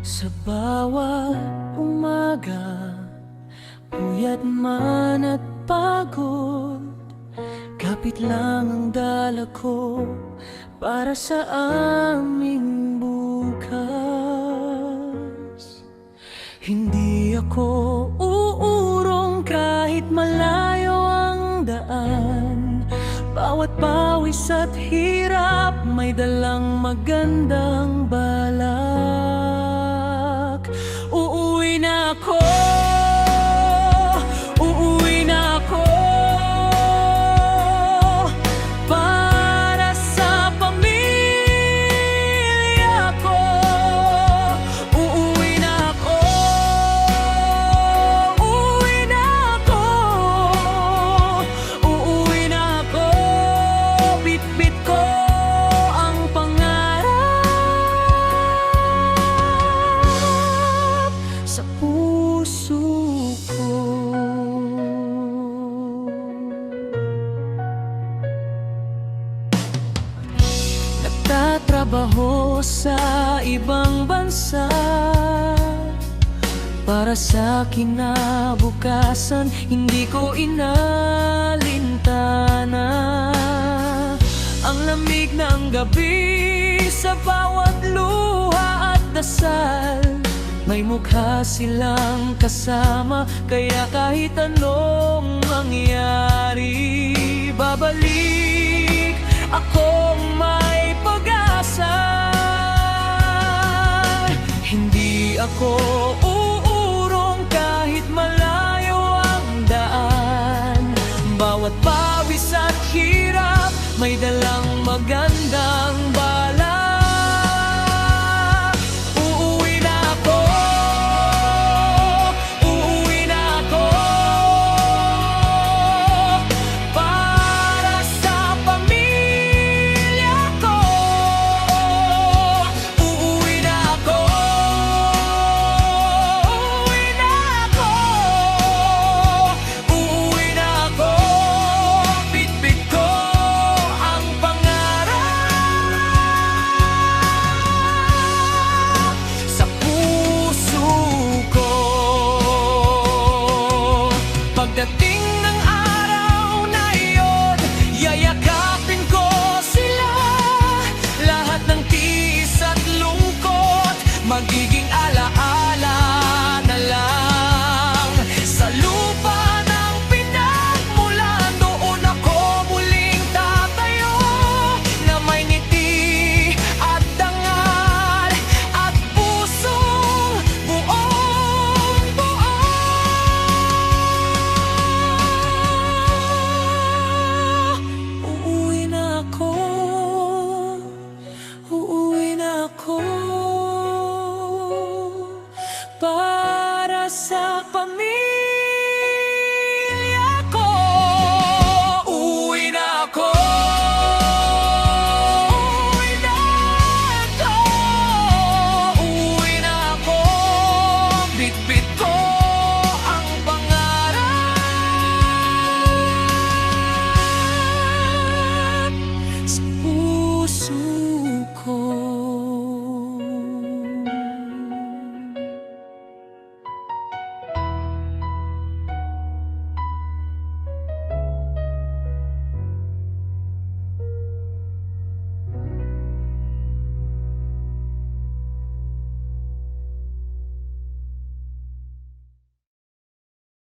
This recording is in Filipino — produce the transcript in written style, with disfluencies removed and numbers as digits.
Sa bawat umaga, puyat man at pagod, kapit lang ang dala ko para sa aming bukas. Hindi ako uurong kahit malayo ang daan. Bawat pawis at hirap may dalang magandang balak. Uuwi na ako, uuwi na ako, para sa pamilya ko. Uuwi na ako, uuwi na ako, uuwi na ako. Bitbit ko ang pangarap sa puso ko. Nagtatrabaho sa ibang bansa para sa kinabukasan, hindi ko inalintana ang lamig ng gabi sa bawat luha at dasal. May mukha silang kasama, kaya kahit anong mangyari, babalik akong may pag-asa. Hindi ako uurong kahit malayo ang daan. Bawat pawis at hirap may dalang magandang balak. Uuwi na ako, uuwi na ako, para sa pamilya ko. Uuwi na ako, uuwi na ako, uuwi na ako. Bitbit ko ang pangarap sa puso ko. Pagdating ng araw na iyon, yayakapin ko sila. Lahat ng tiis at lungkot magiging alaala na lang. Sa lupa ng pinagmulan, doon ako muling tatayo, na may ngiti at dangal at pusong buong-buo. Uuwi na ako, uuwi na ako, para sa pamilya